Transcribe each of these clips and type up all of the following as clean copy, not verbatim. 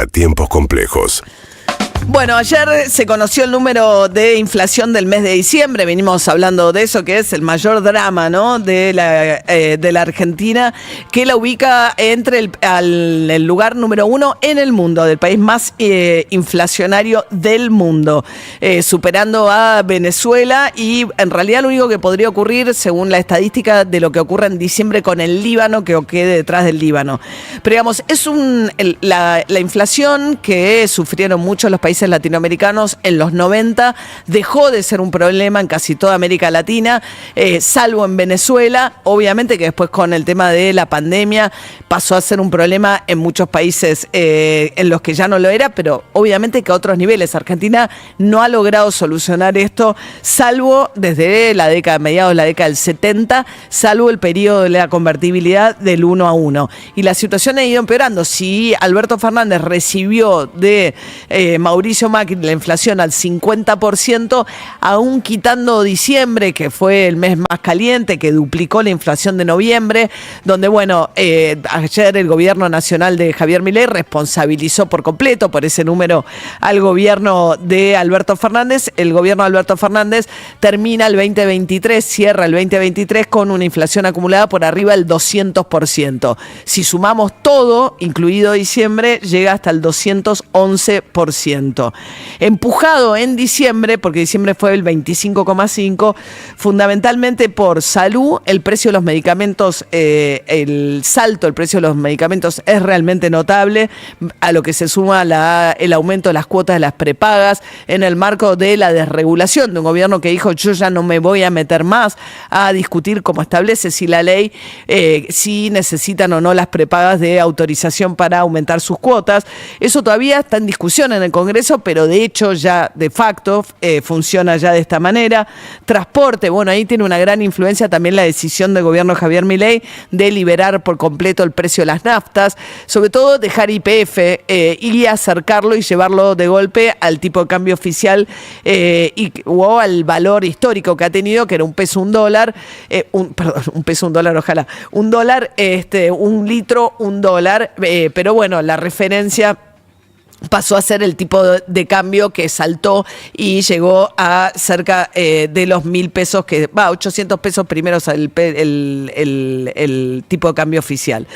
A tiempos complejos. Bueno, ayer se conoció el número de inflación del mes de diciembre. Venimos hablando de eso, que es el mayor drama, ¿no?, de la Argentina, que la ubica entre el lugar número 1 en el mundo, del país más inflacionario del mundo, superando a Venezuela. Y en realidad lo único que podría ocurrir, según la estadística de lo que ocurre en diciembre con el Líbano, que quede detrás del Líbano. Pero digamos, es la inflación que sufrieron muchos los países latinoamericanos en los 90, dejó de ser un problema en casi toda América Latina, salvo en Venezuela. Obviamente que después, con el tema de la pandemia, pasó a ser un problema en muchos países en los que ya no lo era, pero obviamente que a otros niveles. Argentina no ha logrado solucionar esto, salvo desde mediados de la década del 70, salvo el periodo de la convertibilidad del 1 a 1. Y la situación ha ido empeorando. Si Alberto Fernández recibió de Mauricio Macri la inflación al 50%, aún quitando diciembre, que fue el mes más caliente, que duplicó la inflación de noviembre, donde, bueno, ayer el gobierno nacional de Javier Milei responsabilizó por completo por ese número al gobierno de Alberto Fernández. El gobierno de Alberto Fernández termina el 2023, cierra el 2023 con una inflación acumulada por arriba del 200%. Si sumamos todo, incluido diciembre, llega hasta el 211%. Empujado en diciembre, porque diciembre fue el 25,5%, fundamentalmente por salud. El precio de los medicamentos, el salto del precio de los medicamentos es realmente notable, a lo que se suma el aumento de las cuotas de las prepagas en el marco de la desregulación de un gobierno que dijo: yo ya no me voy a meter más a discutir cómo establece si la ley, si necesitan o no las prepagas de autorización para aumentar sus cuotas. Eso todavía está en discusión en el Congreso, pero de hecho ya de facto funciona ya de esta manera. Transporte, bueno, ahí tiene una gran influencia también la decisión del gobierno de Javier Milei de liberar por completo el precio de las naftas, sobre todo dejar YPF y acercarlo y llevarlo de golpe al tipo de cambio oficial o al valor histórico que ha tenido, que era un peso, un dólar, un peso, un dólar, ojalá, un dólar, un litro, un dólar, pero bueno, la referencia pasó a ser el tipo de cambio que saltó y llegó a cerca de los 1.000 pesos, 800 pesos primero el tipo de cambio oficial.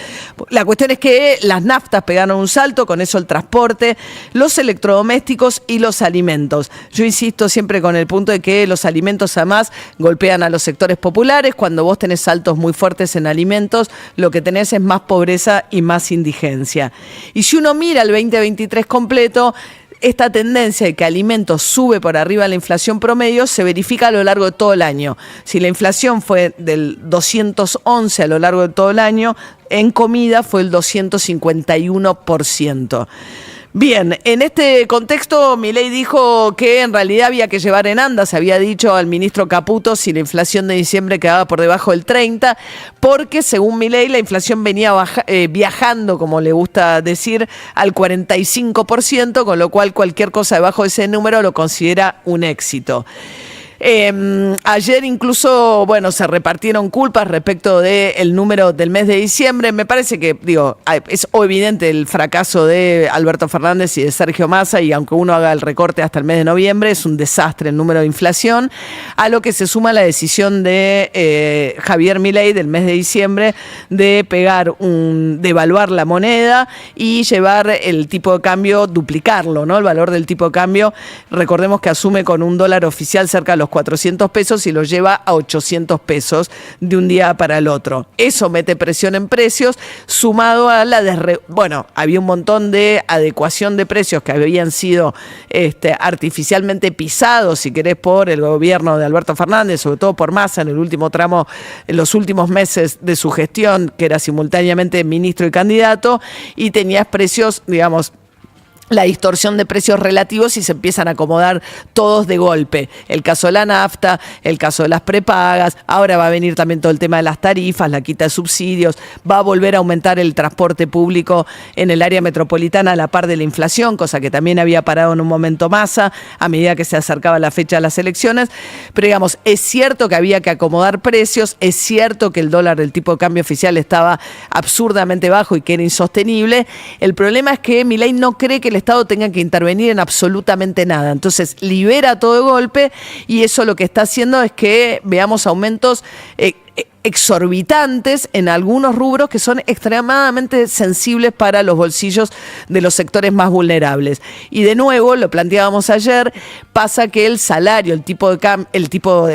La cuestión es que las naftas pegaron un salto, con eso el transporte, los electrodomésticos y los alimentos. Yo insisto siempre con el punto de que los alimentos además golpean a los sectores populares. Cuando vos tenés saltos muy fuertes en alimentos, lo que tenés es más pobreza y más indigencia. Y si uno mira el 2023 completo, esta tendencia de que alimentos sube por arriba de la inflación promedio se verifica a lo largo de todo el año. Si la inflación fue del 211 a lo largo de todo el año, en comida fue el 251%. Bien, en este contexto, Milei dijo que en realidad había que llevar en anda, se había dicho al ministro Caputo, si la inflación de diciembre quedaba por debajo del 30%, porque según Milei la inflación venía viajando, como le gusta decir, al 45%, con lo cual cualquier cosa debajo de ese número lo considera un éxito. Ayer incluso, bueno, se repartieron culpas respecto del número del mes de diciembre. Me parece que, es evidente el fracaso de Alberto Fernández y de Sergio Massa, y aunque uno haga el recorte hasta el mes de noviembre, es un desastre el número de inflación, a lo que se suma la decisión de Javier Milei del mes de diciembre de devaluar la moneda y llevar el tipo de cambio, duplicarlo, ¿no? El valor del tipo de cambio. Recordemos que asume con un dólar oficial cerca de los 400 pesos y lo lleva a 800 pesos de un día para el otro. Eso mete presión en precios, sumado a había un montón de adecuación de precios que habían sido artificialmente pisados, si querés, por el gobierno de Alberto Fernández, sobre todo por Massa en el último tramo, en los últimos meses de su gestión, que era simultáneamente ministro y candidato, y tenías precios, digamos, la distorsión de precios relativos y se empiezan a acomodar todos de golpe. El caso de la nafta, el caso de las prepagas, ahora va a venir también todo el tema de las tarifas, la quita de subsidios, va a volver a aumentar el transporte público en el área metropolitana a la par de la inflación, cosa que también había parado en un momento Massa a medida que se acercaba la fecha de las elecciones. Pero digamos, es cierto que había que acomodar precios, es cierto que el dólar, el tipo de cambio oficial estaba absurdamente bajo y que era insostenible. El problema es que Milei no cree que el Estado tenga que intervenir en absolutamente nada. Entonces libera todo de golpe y eso lo que está haciendo es que veamos aumentos exorbitantes en algunos rubros que son extremadamente sensibles para los bolsillos de los sectores más vulnerables. Y de nuevo, lo planteábamos ayer, pasa que el salario, el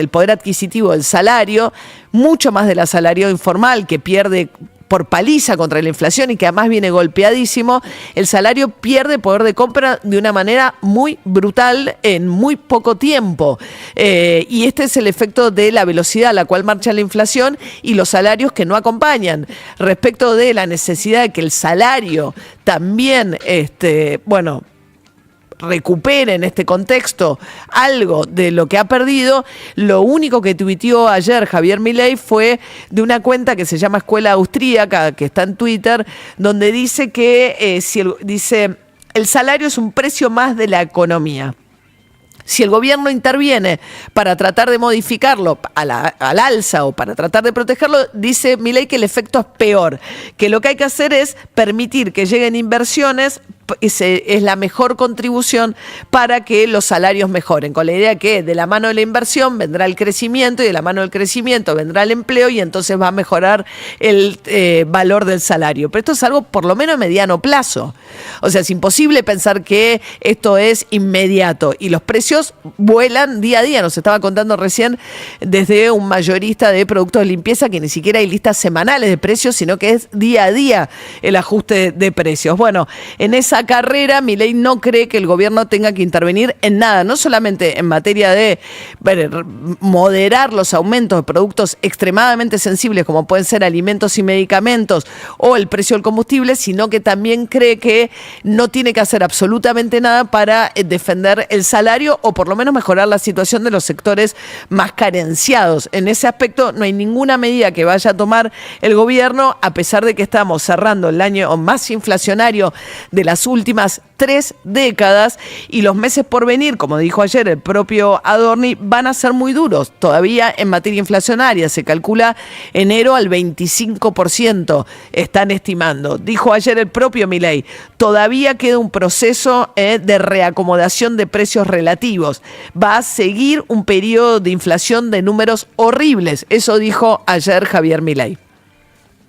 poder adquisitivo del salario, mucho más del salario informal que pierde por paliza contra la inflación y que además viene golpeadísimo, el salario pierde poder de compra de una manera muy brutal en muy poco tiempo. Y este es el efecto de la velocidad a la cual marcha la inflación y los salarios que no acompañan. Respecto de la necesidad de que el salario también, recupere en este contexto algo de lo que ha perdido, lo único que tuiteó ayer Javier Milei fue de una cuenta que se llama Escuela Austríaca, que está en Twitter, donde dice que el salario es un precio más de la economía. Si el gobierno interviene para tratar de modificarlo al alza o para tratar de protegerlo, dice Milei que el efecto es peor, que lo que hay que hacer es permitir que lleguen inversiones, es la mejor contribución para que los salarios mejoren, con la idea que de la mano de la inversión vendrá el crecimiento y de la mano del crecimiento vendrá el empleo y entonces va a mejorar el valor del salario. Pero esto es algo por lo menos a mediano plazo. O sea, es imposible pensar que esto es inmediato y los precios vuelan día a día. Nos estaba contando recién desde un mayorista de productos de limpieza que ni siquiera hay listas semanales de precios, sino que es día a día el ajuste de precios. Bueno, en esa carrera, Milei no cree que el gobierno tenga que intervenir en nada, no solamente en materia de moderar los aumentos de productos extremadamente sensibles como pueden ser alimentos y medicamentos o el precio del combustible, sino que también cree que no tiene que hacer absolutamente nada para defender el salario o por lo menos mejorar la situación de los sectores más carenciados. En ese aspecto no hay ninguna medida que vaya a tomar el gobierno, a pesar de que estamos cerrando el año más inflacionario de las últimas 3 décadas y los meses por venir, como dijo ayer el propio Adorni, van a ser muy duros. Todavía en materia inflacionaria se calcula enero al 25%, están estimando. Dijo ayer el propio Milei, todavía queda un proceso de reacomodación de precios relativos. Va a seguir un periodo de inflación de números horribles. Eso dijo ayer Javier Milei.